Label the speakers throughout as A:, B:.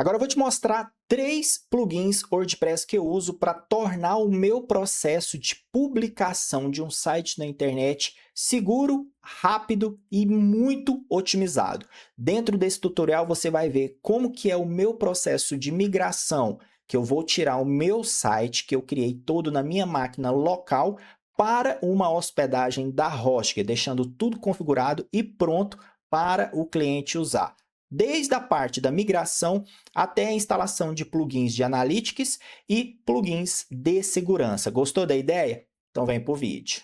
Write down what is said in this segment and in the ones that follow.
A: Agora eu vou te mostrar 3 plugins WordPress que eu uso para tornar o meu processo de publicação de um site na internet seguro, rápido e muito otimizado. Dentro desse tutorial você vai ver como que é o meu processo de migração, que eu vou tirar o meu site que eu criei todo na minha máquina local para uma hospedagem da Hostgator, deixando tudo configurado e pronto para o cliente usar. Desde a parte da migração até a instalação de plugins de Analytics e plugins de segurança. Gostou da ideia? Então vem para o vídeo.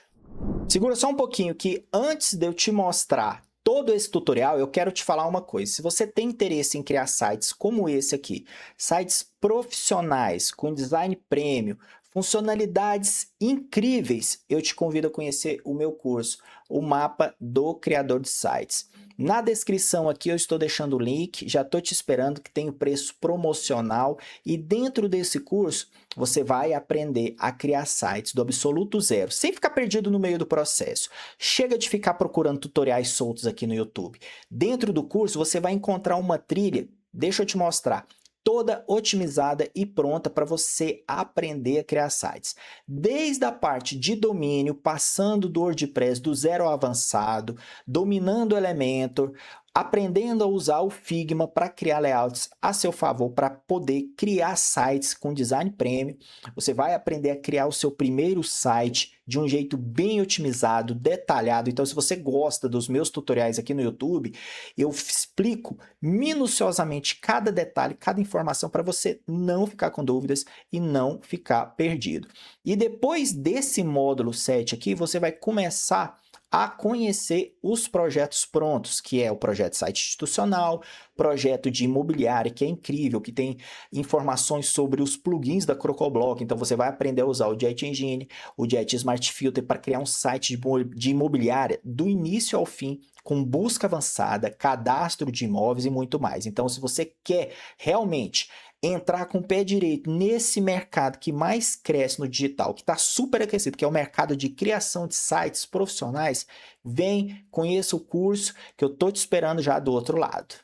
A: Segura só um pouquinho que antes de eu te mostrar todo esse tutorial, eu quero te falar uma coisa. Se você tem interesse em criar sites como esse aqui, sites profissionais, com design premium, funcionalidades incríveis, eu te convido a conhecer o meu curso, o Mapa do Criador de Sites. Na descrição aqui eu estou deixando o link, já estou te esperando, que tem o preço promocional, e dentro desse curso você vai aprender a criar sites do absoluto zero, sem ficar perdido no meio do processo. Chega de ficar procurando tutoriais soltos aqui no YouTube. Dentro do curso você vai encontrar uma trilha, deixa eu te mostrar, toda otimizada e pronta para você aprender a criar sites. Desde a parte de domínio, passando do WordPress do zero ao avançado, dominando o Elementor, aprendendo a usar o Figma para criar layouts a seu favor, para poder criar sites com design premium. Você vai aprender a criar o seu primeiro site de um jeito bem otimizado, detalhado. Então, se você gosta dos meus tutoriais aqui no YouTube, eu explico minuciosamente cada detalhe, cada informação, para você não ficar com dúvidas e não ficar perdido. E depois desse módulo 7 aqui, você vai começar a conhecer os projetos prontos, que é o projeto site institucional, projeto de imobiliária, que é incrível, que tem informações sobre os plugins da Crocoblock. Então você vai aprender a usar o Jet Engine, o Jet Smart Filter para criar um site de imobiliária do início ao fim, com busca avançada, cadastro de imóveis e muito mais. Então, se você quer realmente entrar com o pé direito nesse mercado que mais cresce no digital, que está super aquecido, que é o mercado de criação de sites profissionais, vem, conheça o curso que eu estou te esperando já do outro lado.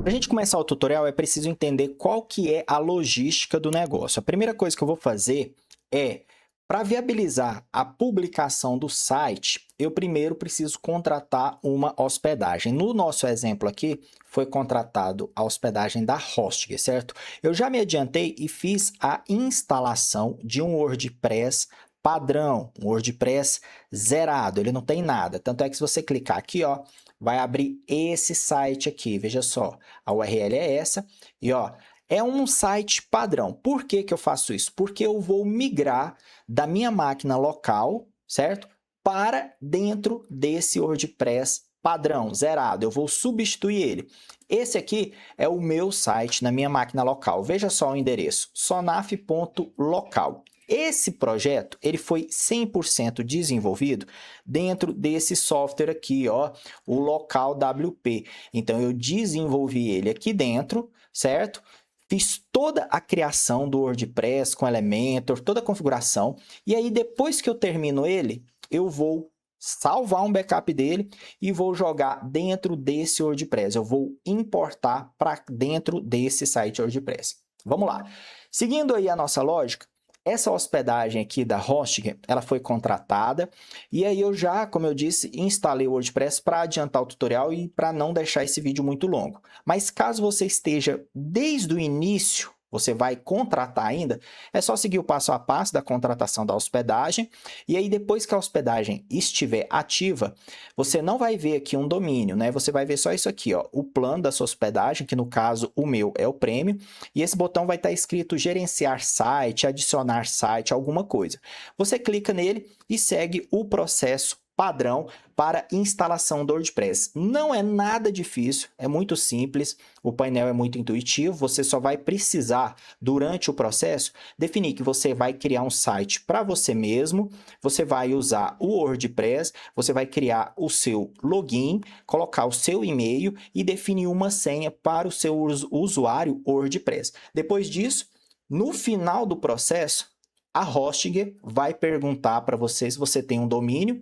A: Para a gente começar o tutorial, é preciso entender qual que é a logística do negócio. A primeira coisa que eu vou fazer é, para viabilizar a publicação do site, eu primeiro preciso contratar uma hospedagem. No nosso exemplo aqui, foi contratado a hospedagem da Hostgator, certo? Eu já me adiantei e fiz a instalação de um WordPress padrão, um WordPress zerado, ele não tem nada. Tanto é que se você clicar aqui, ó, vai abrir esse site aqui, veja só, a URL é essa, e ó, é um site padrão. Por que que eu faço isso? Porque eu vou migrar da minha máquina local, certo? Para dentro desse WordPress padrão, zerado. Eu vou substituir ele. Esse aqui é o meu site na minha máquina local. Veja só o endereço, sonaf.local. Esse projeto ele foi 100% desenvolvido dentro desse software aqui, ó, o Local WP. Então, eu desenvolvi ele aqui dentro, certo? Fiz toda a criação do WordPress com Elementor, toda a configuração. E aí, depois que eu termino ele, eu vou salvar um backup dele e vou jogar dentro desse WordPress. Eu vou importar para dentro desse site WordPress. Vamos lá. Seguindo aí a nossa lógica, essa hospedagem aqui da Hostgator, ela foi contratada e aí eu já, como eu disse, instalei o WordPress para adiantar o tutorial e para não deixar esse vídeo muito longo. Mas caso você esteja desde o início, você vai contratar ainda, é só seguir o passo a passo da contratação da hospedagem e aí depois que a hospedagem estiver ativa, você não vai ver aqui um domínio, né? Você vai ver só isso aqui, ó, o plano da sua hospedagem, que no caso o meu é o Premium, e esse botão vai estar escrito gerenciar site, adicionar site, alguma coisa. Você clica nele e segue o processo padrão para instalação do WordPress. Não é nada difícil, é muito simples, o painel é muito intuitivo, você só vai precisar, durante o processo, definir que você vai criar um site para você mesmo, você vai usar o WordPress, você vai criar o seu login, colocar o seu e-mail e definir uma senha para o seu usuário WordPress. Depois disso, no final do processo, a Hostgator vai perguntar para você se você tem um domínio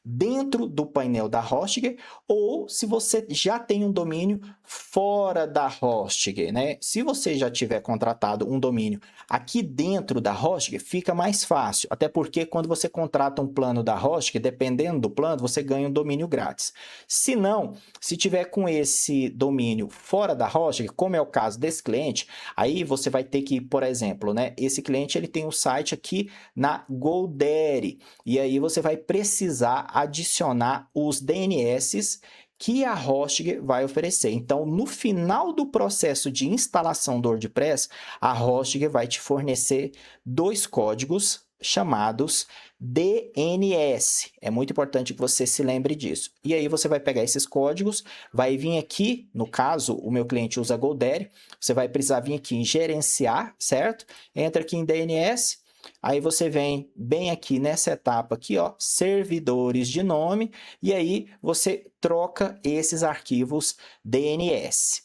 A: dentro do painel da Hostgator ou se você já tem um domínio fora da Hosting, né? Se você já tiver contratado um domínio aqui dentro da Hosting, fica mais fácil, até porque quando você contrata um plano da Hosting, dependendo do plano, você ganha um domínio grátis. Se não, se tiver com esse domínio fora da Hosting, como é o caso desse cliente, aí você vai ter que, por exemplo, né, esse cliente ele tem um site aqui na GoDaddy, e aí você vai precisar adicionar os DNS que a Hosting vai oferecer. Então, no final do processo de instalação do WordPress, a Hosting vai te fornecer dois códigos chamados DNS. É muito importante que você se lembre disso. E aí você vai pegar esses códigos, vai vir aqui, no caso, o meu cliente usa GoDaddy, você vai precisar vir aqui em gerenciar, certo? Entra aqui em DNS, aí você vem bem aqui nessa etapa aqui, ó, servidores de nome, e aí você troca esses arquivos DNS.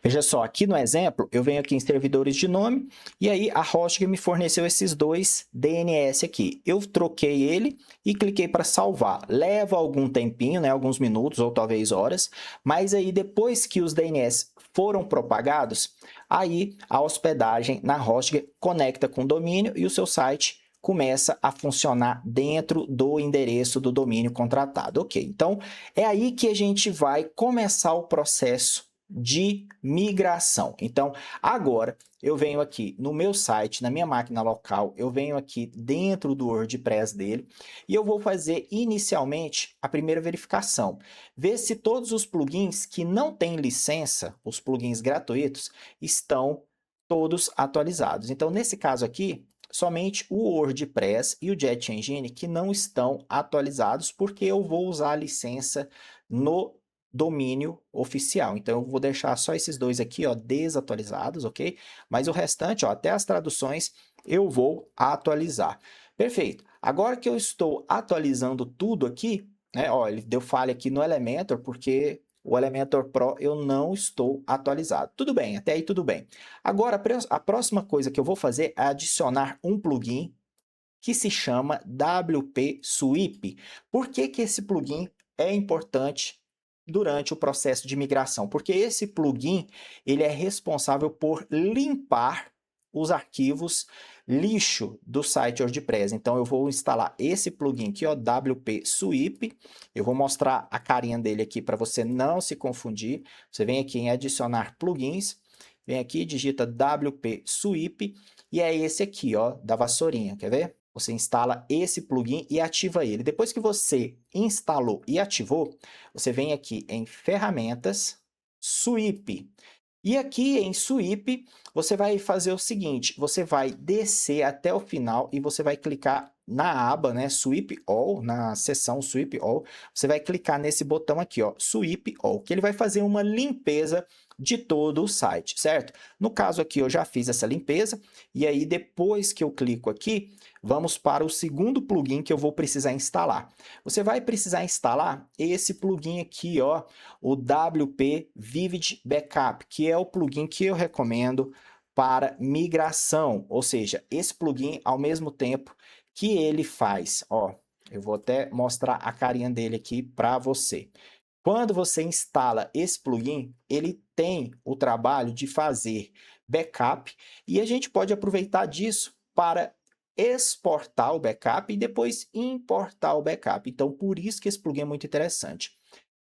A: Veja só, aqui no exemplo, eu venho aqui em servidores de nome, e aí a Hosting me forneceu esses dois DNS aqui. Eu troquei ele e cliquei para salvar. Leva algum tempinho, né, alguns minutos ou talvez horas, mas aí depois que os DNS foram propagados, aí a hospedagem na Hosting conecta com o domínio e o seu site começa a funcionar dentro do endereço do domínio contratado. Ok, então é aí que a gente vai começar o processo de migração. Então, agora eu venho aqui no meu site, na minha máquina local, eu venho aqui dentro do WordPress dele e eu vou fazer inicialmente a primeira verificação. Ver se todos os plugins que não têm licença, os plugins gratuitos, estão todos atualizados. Então, nesse caso aqui, somente o WordPress e o Jet Engine que não estão atualizados, porque eu vou usar a licença no domínio oficial. Então, eu vou deixar só esses dois aqui, ó, desatualizados, ok? Mas o restante, ó, até as traduções, eu vou atualizar. Perfeito. Agora que eu estou atualizando tudo aqui, né, ó, ele deu falha aqui no Elementor, porque o Elementor Pro eu não estou atualizado. Tudo bem, até aí tudo bem. Agora, a próxima coisa que eu vou fazer é adicionar um plugin que se chama WP Sweep. Por que que esse plugin é importante durante o processo de migração? Porque esse plugin ele é responsável por limpar os arquivos lixo do site WordPress. Então, eu vou instalar esse plugin aqui, ó, WP Sweep. Eu vou mostrar a carinha dele aqui para você não se confundir. Você vem aqui em adicionar plugins, vem aqui, digita WP Sweep, e é esse aqui, ó, da vassourinha, quer ver? Você instala esse plugin e ativa ele. Depois que você instalou e ativou, você vem aqui em Ferramentas, Sweep. E aqui em Sweep, você vai fazer o seguinte, você vai descer até o final e você vai clicar na aba, né, Sweep All, na seção Sweep All, você vai clicar nesse botão aqui, ó, Sweep All, que ele vai fazer uma limpeza de todo o site, certo? No caso aqui, eu já fiz essa limpeza, e aí depois que eu clico aqui, vamos para o segundo plugin que eu vou precisar instalar. Você vai precisar instalar esse plugin aqui, ó, o WP Vivid Backup, que é o plugin que eu recomendo para migração, ou seja, esse plugin, ao mesmo tempo que ele faz, ó, eu vou até mostrar a carinha dele aqui para você. Quando você instala esse plugin, ele tem o trabalho de fazer backup e a gente pode aproveitar disso para exportar o backup e depois importar o backup. Então, por isso que esse plugin é muito interessante.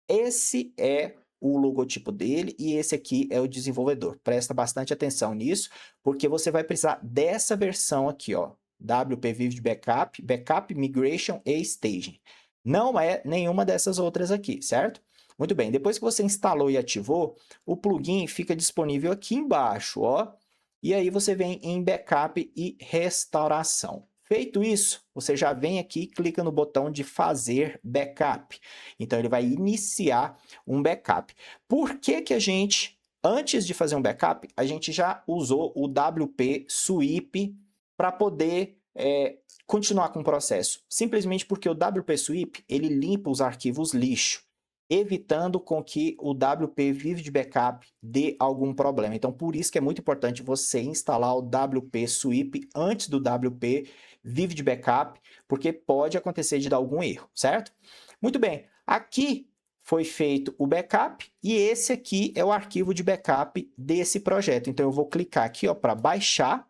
A: Esse é o logotipo dele e esse aqui é o desenvolvedor. Presta bastante atenção nisso, porque você vai precisar dessa versão aqui, ó, WP Vivid Backup, Backup Migration e Staging. Não é nenhuma dessas outras aqui, certo? Muito bem, depois que você instalou e ativou, o plugin fica disponível aqui embaixo, ó. E aí você vem em Backup e Restauração. Feito isso, você já vem aqui e clica no botão de fazer backup. Então, ele vai iniciar um backup. Por que que a gente, antes de fazer um backup, a gente já usou o WP Sweep para poder continuar com o processo? Simplesmente porque o WP Sweep, ele limpa os arquivos lixo, evitando com que o WP Vivid Backup dê algum problema. Então, por isso que é muito importante você instalar o WP Sweep antes do WP Vivid Backup, porque pode acontecer de dar algum erro, certo? Muito bem, aqui foi feito o backup e esse aqui é o arquivo de backup desse projeto. Então, eu vou clicar aqui para baixar.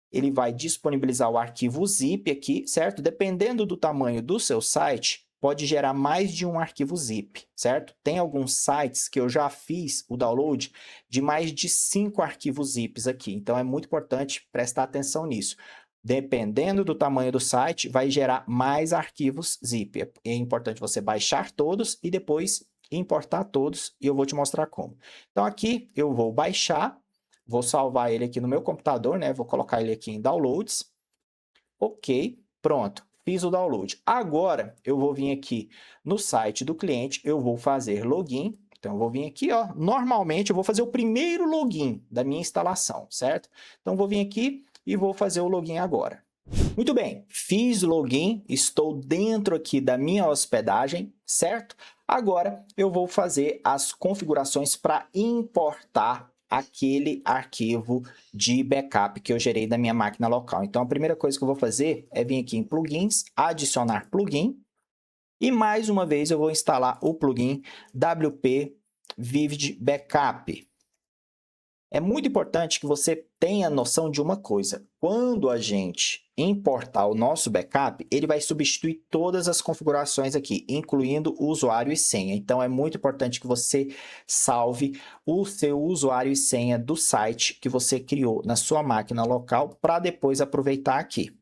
A: Ele vai disponibilizar o arquivo zip aqui, certo? Dependendo do tamanho do seu site, pode gerar mais de um arquivo zip, certo? Tem alguns sites que eu já fiz o download de mais de 5 arquivos zips aqui. Então, é muito importante prestar atenção nisso. Dependendo do tamanho do site, vai gerar mais arquivos zip. É importante você baixar todos e depois importar todos, e eu vou te mostrar como. Então, aqui eu vou baixar, vou salvar ele aqui no meu computador, né? Vou colocar ele aqui em downloads. Ok, pronto, fiz o download. Agora, eu vou vir aqui no site do cliente, eu vou fazer login. Então, eu vou vir aqui, normalmente eu vou fazer o primeiro login da minha instalação, certo? Então, eu vou vir aqui e vou fazer o login agora. Muito bem, fiz o login, estou dentro aqui da minha hospedagem, certo? Agora, eu vou fazer as configurações para importar aquele arquivo de backup que eu gerei da minha máquina local. Então, a primeira coisa que eu vou fazer é vir aqui em plugins, adicionar plugin, e mais uma vez eu vou instalar o plugin WP Vivid Backup. É muito importante que você tenha noção de uma coisa. Quando a gente importar o nosso backup, ele vai substituir todas as configurações aqui, incluindo o usuário e senha. Então, é muito importante que você salve o seu usuário e senha do site que você criou na sua máquina local para depois aproveitar aqui.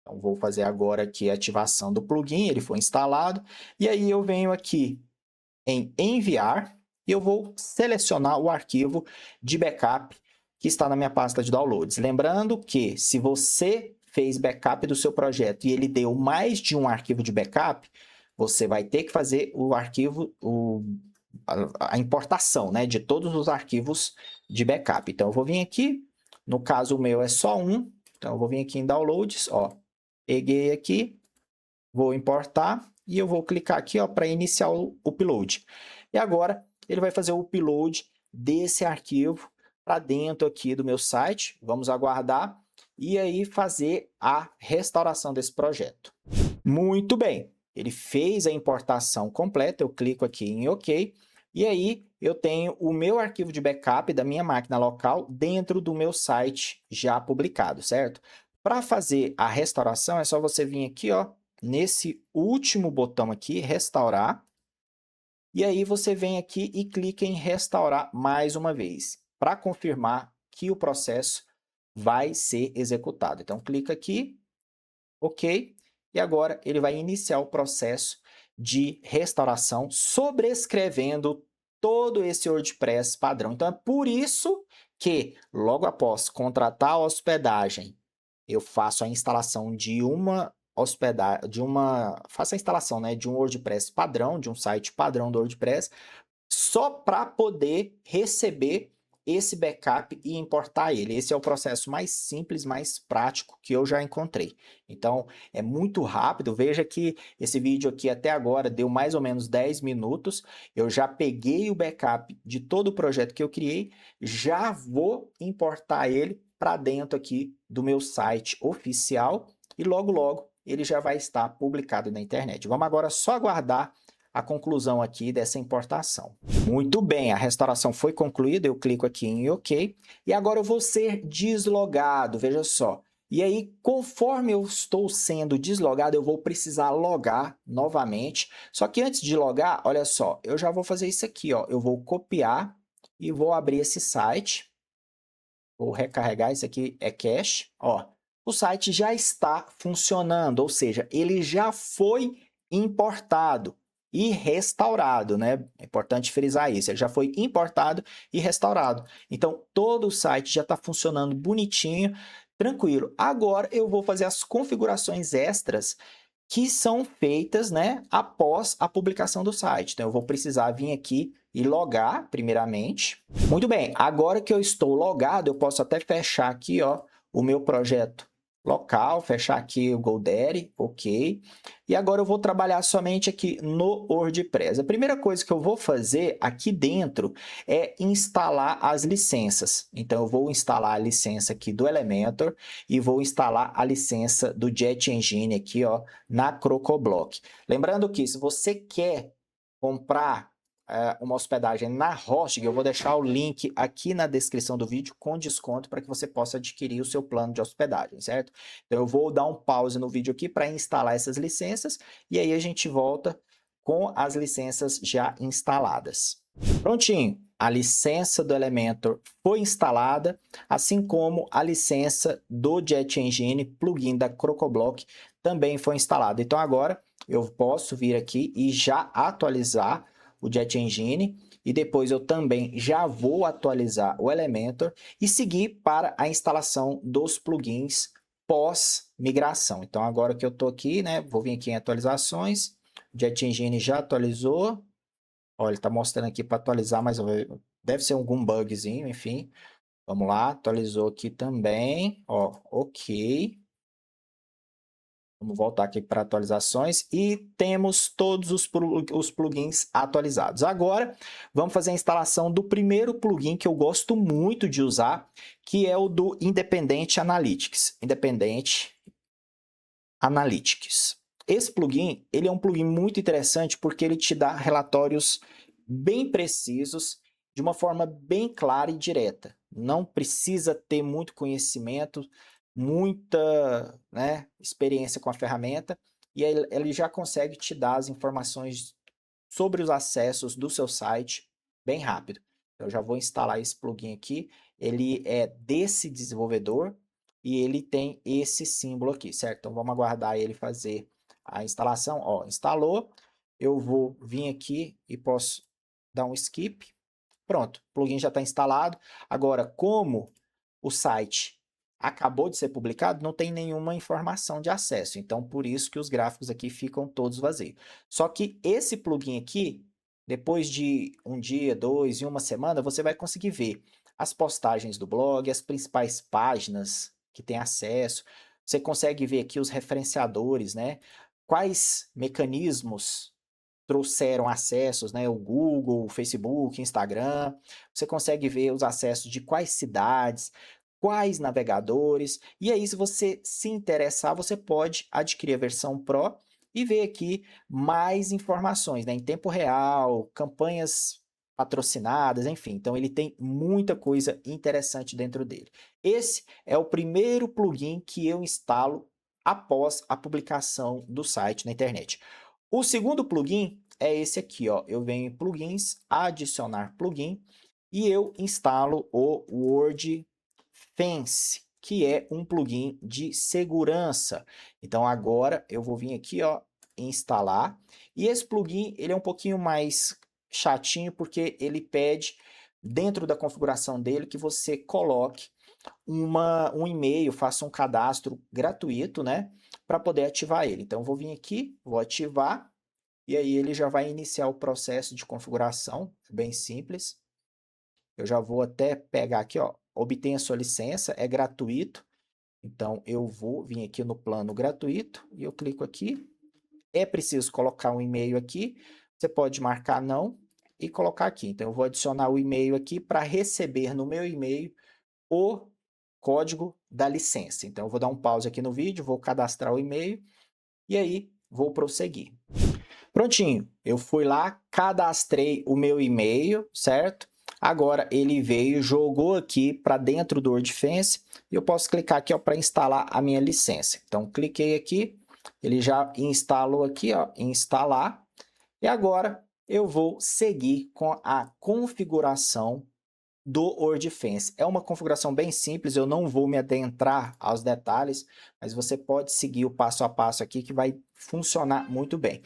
A: Então, vou fazer agora aqui a ativação do plugin, ele foi instalado. E aí, eu venho aqui em enviar e eu vou selecionar o arquivo de backup que está na minha pasta de downloads. Lembrando que se você fez backup do seu projeto e ele deu mais de um arquivo de backup, você vai ter que fazer o arquivo, a importação, né, de todos os arquivos de backup. Então, eu vou vir aqui, no caso o meu é só um, então eu vou vir aqui em downloads, peguei aqui, vou importar e eu vou clicar aqui para iniciar o upload. E agora ele vai fazer o upload desse arquivo para dentro aqui do meu site. Vamos aguardar e aí fazer a restauração desse projeto. Muito bem, ele fez a importação completa, eu clico aqui em OK. E aí eu tenho o meu arquivo de backup da minha máquina local dentro do meu site já publicado, certo? Para fazer a restauração é só você vir aqui, nesse último botão aqui, restaurar. E aí você vem aqui e clica em restaurar mais uma vez, para confirmar que o processo vai ser executado. Então, clica aqui, OK, e agora ele vai iniciar o processo de restauração, sobrescrevendo todo esse WordPress padrão. Então, é por isso que, logo após contratar a hospedagem, eu faço a instalação de faço a instalação, né, de um WordPress padrão, de um site padrão do WordPress, só para poder receber esse backup e importar ele. Esse é o processo mais simples, mais prático que eu já encontrei. Então, é muito rápido. Veja que esse vídeo aqui até agora deu mais ou menos 10 minutos. Eu já peguei o backup de todo o projeto que eu criei, já vou importar ele para dentro aqui do meu site oficial e logo, logo ele já vai estar publicado na internet. Vamos agora só aguardar a conclusão aqui dessa importação. Muito bem, a restauração foi concluída, eu clico aqui em OK, e agora eu vou ser deslogado, veja só. E aí, conforme eu estou sendo deslogado, eu vou precisar logar novamente. Só que antes de logar, olha só, eu já vou fazer isso aqui, eu vou copiar e vou abrir esse site. Vou recarregar, isso aqui é cache, o site já está funcionando, ou seja, ele já foi importado e restaurado, né? É importante frisar isso, ele já foi importado e restaurado. Então, todo o site já está funcionando bonitinho, tranquilo. Agora, eu vou fazer as configurações extras que são feitas, né, após a publicação do site. Então, eu vou precisar vir aqui e logar, primeiramente. Muito bem, agora que eu estou logado, eu posso até fechar aqui, o meu projeto local, fechar aqui o GoDaddy, OK. E agora eu vou trabalhar somente aqui no WordPress. A primeira coisa que eu vou fazer aqui dentro é instalar as licenças. Então, eu vou instalar a licença aqui do Elementor e vou instalar a licença do Jet Engine aqui, na CrocoBlock. Lembrando que se você quer comprar uma hospedagem na Hosting, eu vou deixar o link aqui na descrição do vídeo com desconto para que você possa adquirir o seu plano de hospedagem, certo? Então eu vou dar um pause no vídeo aqui para instalar essas licenças e aí a gente volta com as licenças já instaladas. Prontinho, a licença do Elementor foi instalada, assim como a licença do Jet Engine plugin da Crocoblock também foi instalada. Então agora eu posso vir aqui e já atualizar o Jet Engine e depois eu também já vou atualizar o Elementor e seguir para a instalação dos plugins pós-migração. Então agora que eu estou aqui, né, vou vir aqui em atualizações, o Jet Engine já atualizou. Olha, ele está mostrando aqui para atualizar, mas deve ser algum bugzinho, enfim. Vamos lá, atualizou aqui também. Ó, ok. Vamos voltar aqui para atualizações e temos todos os plugins atualizados. Agora, vamos fazer a instalação do primeiro plugin que eu gosto muito de usar, que é o do Independent Analytics. Independent Analytics. Esse plugin, ele é um plugin muito interessante porque ele te dá relatórios bem precisos, de uma forma bem clara e direta. Não precisa ter muito conhecimento, muita, né, experiência com a ferramenta, e aí ele já consegue te dar as informações sobre os acessos do seu site bem rápido. Eu já vou instalar esse plugin aqui, ele é desse desenvolvedor e ele tem esse símbolo aqui, certo? Então vamos aguardar ele fazer a instalação. Ó, instalou, eu vou vir aqui e posso dar um skip. Pronto, o plugin já está instalado. Agora, como o site acabou de ser publicado, não tem nenhuma informação de acesso. Então, por isso que os gráficos aqui ficam todos vazios. Só que esse plugin aqui, depois de um dia, dois e uma semana, você vai conseguir ver as postagens do blog, as principais páginas que tem acesso. Você consegue ver aqui os referenciadores, né? Quais mecanismos trouxeram acessos, né? O Google, o Facebook, Instagram. Você consegue ver os acessos de quais cidades, quais navegadores. E aí, se você se interessar, você pode adquirir a versão Pro e ver aqui mais informações, né? Em tempo real, campanhas patrocinadas, enfim. Então, ele tem muita coisa interessante dentro dele. Esse é o primeiro plugin que eu instalo após a publicação do site na internet. O segundo plugin é esse aqui, ó. Eu venho em plugins, adicionar plugin e eu instalo o WordFence, que é um plugin de segurança. Então agora eu vou vir aqui, ó, instalar. E esse plugin, ele é um pouquinho mais chatinho porque ele pede dentro da configuração dele que você coloque um e-mail, faça um cadastro gratuito, né, para poder ativar ele. Então, eu vou vir aqui, vou ativar, e aí ele já vai iniciar o processo de configuração, bem simples. Eu já vou até pegar aqui, ó, obtenha sua licença, é gratuito. Então, eu vou vir aqui no plano gratuito, e eu clico aqui. É preciso colocar um e-mail aqui, você pode marcar não, e colocar aqui. Então, eu vou adicionar o e-mail aqui para receber no meu e-mail o código da licença. Então, eu vou dar um pause aqui no vídeo, vou cadastrar o e-mail e aí vou prosseguir. Prontinho, eu fui lá, cadastrei o meu e-mail, certo? Agora ele veio, jogou aqui para dentro do WordFence e eu posso clicar aqui para instalar a minha licença. Então, cliquei aqui, ele já instalou aqui, ó, instalar. E agora eu vou seguir com a configuração do WordFence. É uma configuração bem simples, eu não vou me adentrar aos detalhes, mas você pode seguir o passo a passo aqui que vai funcionar muito bem.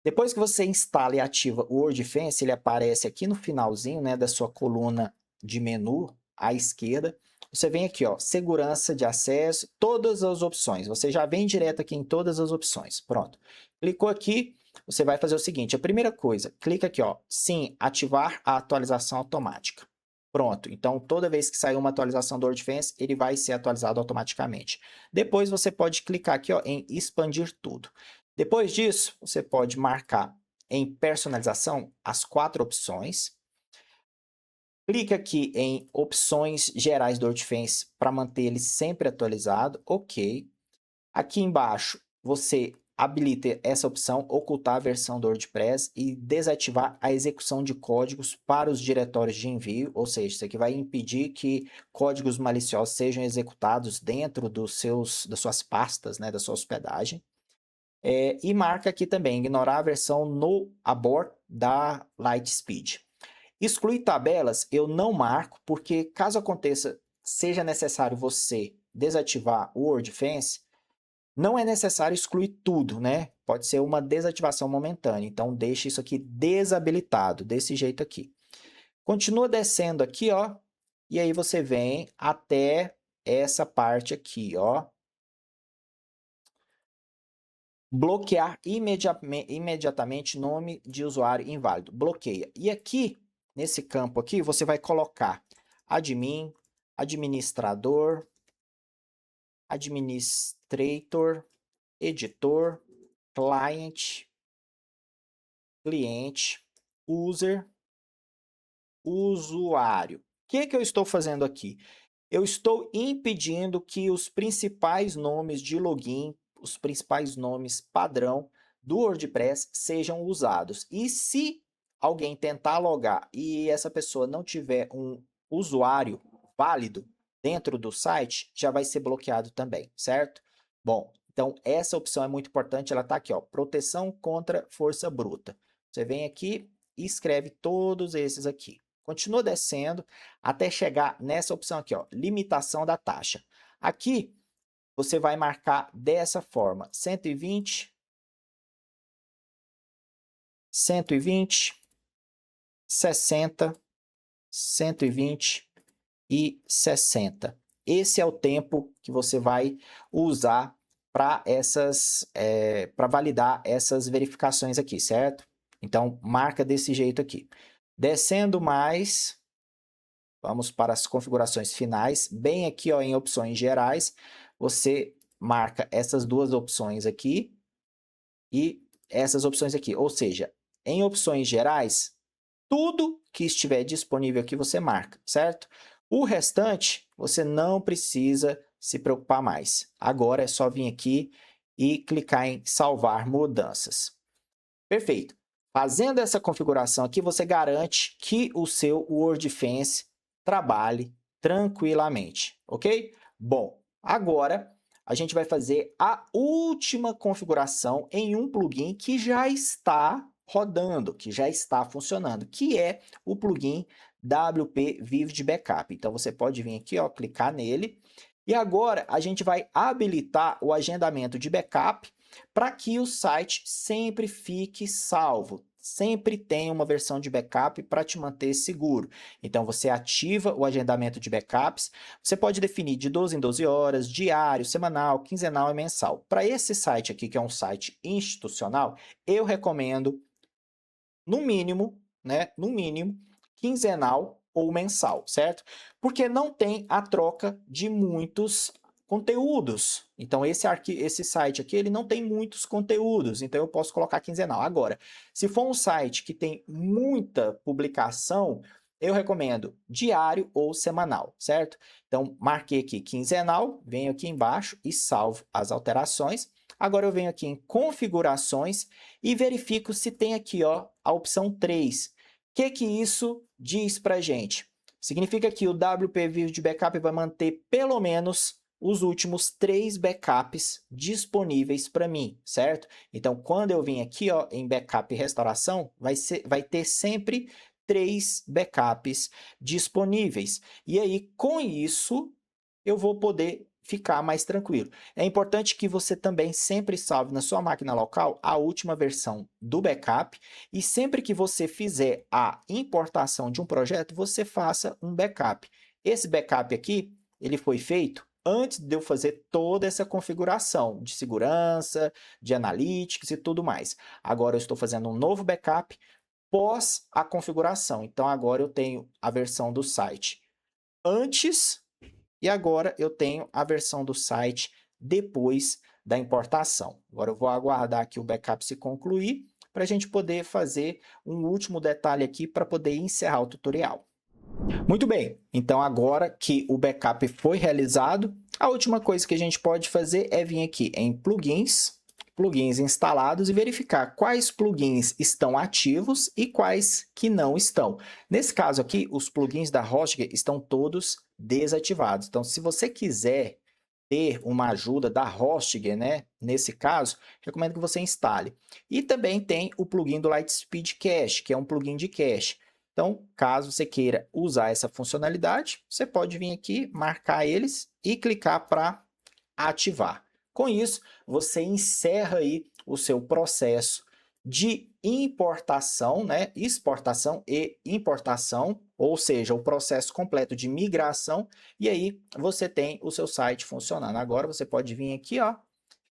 A: Depois que você instala e ativa o WordFence, ele aparece aqui no finalzinho, né, da sua coluna de menu à esquerda. Você vem aqui, ó, segurança de acesso, todas as opções. Você já vem direto aqui em todas as opções. Pronto. Clicou aqui, você vai fazer o seguinte, a primeira coisa, clica aqui, ó, sim, ativar a atualização automática. Pronto, então toda vez que sair uma atualização do WordFence, ele vai ser atualizado automaticamente. Depois você pode clicar aqui, ó, em expandir tudo. Depois disso, você pode marcar em personalização as 4 opções. Clica aqui em opções gerais do WordFence para manter ele sempre atualizado. Ok. Aqui embaixo, você habilite essa opção, ocultar a versão do WordPress e desativar a execução de códigos para os diretórios de envio, ou seja, isso aqui vai impedir que códigos maliciosos sejam executados dentro das suas pastas, né, da sua hospedagem. E marca aqui também, ignorar a versão no abort da Lightspeed. Excluir tabelas eu não marco, porque caso aconteça, seja necessário você desativar o WordFence, não é necessário excluir tudo, né? Pode ser uma desativação momentânea, então deixe isso aqui desabilitado, desse jeito aqui. Continua descendo aqui, ó, e aí você vem até essa parte aqui, ó. Bloquear imediatamente nome de usuário inválido. Bloqueia. E aqui, nesse campo aqui, você vai colocar admin, administrador, administrator, editor, cliente, user, usuário. O que eu estou fazendo aqui? Eu estou impedindo que os principais nomes de login, os principais nomes padrão do WordPress sejam usados. E se alguém tentar logar e essa pessoa não tiver um usuário válido dentro do site, já vai ser bloqueado também, certo? Bom, então essa opção é muito importante, ela está aqui, ó, proteção contra força bruta. Você vem aqui e escreve todos esses aqui. Continua descendo até chegar nessa opção aqui, ó, limitação da taxa. Aqui, você vai marcar dessa forma, 120, 120, 60, 120 e 60. Esse é o tempo que você vai usar para para validar essas verificações aqui, certo? Então, marca desse jeito aqui. Descendo mais, vamos para as configurações finais. Bem aqui, ó, em opções gerais, você marca essas duas opções aqui e essas opções aqui. Ou seja, em opções gerais, tudo que estiver disponível aqui você marca, certo? O restante, você não precisa se preocupar mais. Agora é só vir aqui e clicar em salvar mudanças. Perfeito. Fazendo essa configuração aqui, você garante que o seu WordFence trabalhe tranquilamente, ok? Bom, agora a gente vai fazer a última configuração em um plugin que já está rodando, que já está funcionando, que é o plugin WP Vivid Backup. Então, você pode vir aqui, ó, clicar nele. E agora, a gente vai habilitar o agendamento de backup para que o site sempre fique salvo. Sempre tem uma versão de backup para te manter seguro. Então, você ativa o agendamento de backups. Você pode definir de 12 em 12 horas, diário, semanal, quinzenal e mensal. Para esse site aqui, que é um site institucional, eu recomendo, no mínimo, né, no mínimo, quinzenal ou mensal, certo? Porque não tem a troca de muitos conteúdos. Então, esse site aqui, ele não tem muitos conteúdos, então eu posso colocar quinzenal. Agora, se for um site que tem muita publicação, eu recomendo diário ou semanal, certo? Então, marquei aqui quinzenal, venho aqui embaixo e salvo as alterações. Agora eu venho aqui em configurações e verifico se tem aqui, ó, a opção 3. O que isso diz para a gente? Significa que o WP Vivid Backup vai manter pelo menos os últimos 3 backups disponíveis para mim, certo? Então, quando eu vim aqui, ó, em backup e restauração, vai ter sempre 3 backups disponíveis. E aí, com isso, eu vou poder ficar mais tranquilo. É importante que você também sempre salve na sua máquina local a última versão do backup e sempre que você fizer a importação de um projeto, você faça um backup. Esse backup aqui, ele foi feito antes de eu fazer toda essa configuração de segurança, de analytics e tudo mais. Agora eu estou fazendo um novo backup pós a configuração. Então agora eu tenho a versão do site antes e agora eu tenho a versão do site depois da importação. Agora eu vou aguardar aqui o backup se concluir para a gente poder fazer um último detalhe aqui para poder encerrar o tutorial. Muito bem, então agora que o backup foi realizado, a última coisa que a gente pode fazer é vir aqui em plugins, plugins instalados e verificar quais plugins estão ativos e quais que não estão. Nesse caso aqui, os plugins da Hostgator estão todos desativados. Então, se você quiser ter uma ajuda da Hostgator, né? Nesse caso, recomendo que você instale. E também tem o plugin do Lightspeed Cache, que é um plugin de cache. Então, caso você queira usar essa funcionalidade, você pode vir aqui, marcar eles e clicar para ativar. Com isso, você encerra aí o seu processo de importação, né, exportação e importação, ou seja, o processo completo de migração, e aí você tem o seu site funcionando. Agora você pode vir aqui, ó,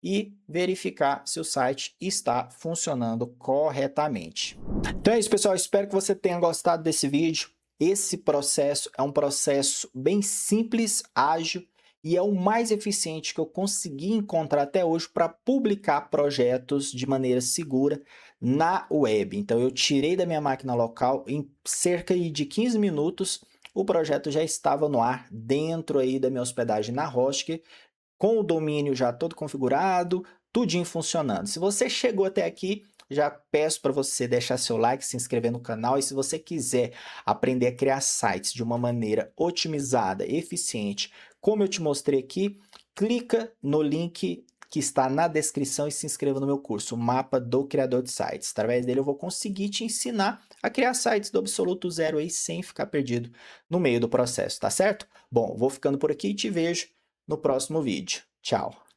A: e verificar se o site está funcionando corretamente. Então é isso, pessoal. Espero que você tenha gostado desse vídeo. Esse processo é um processo bem simples, ágil, e é o mais eficiente que eu consegui encontrar até hoje para publicar projetos de maneira segura na web. Então eu tirei da minha máquina local, em cerca de 15 minutos, o projeto já estava no ar dentro aí da minha hospedagem na Hostgator, com o domínio já todo configurado, tudinho funcionando. Se você chegou até aqui, já peço para você deixar seu like, se inscrever no canal, e se você quiser aprender a criar sites de uma maneira otimizada, eficiente, como eu te mostrei aqui, clica no link que está na descrição e se inscreva no meu curso, o Mapa do Criador de Sites. Através dele eu vou conseguir te ensinar a criar sites do absoluto zero aí, sem ficar perdido no meio do processo, tá certo? Bom, vou ficando por aqui e te vejo no próximo vídeo. Tchau!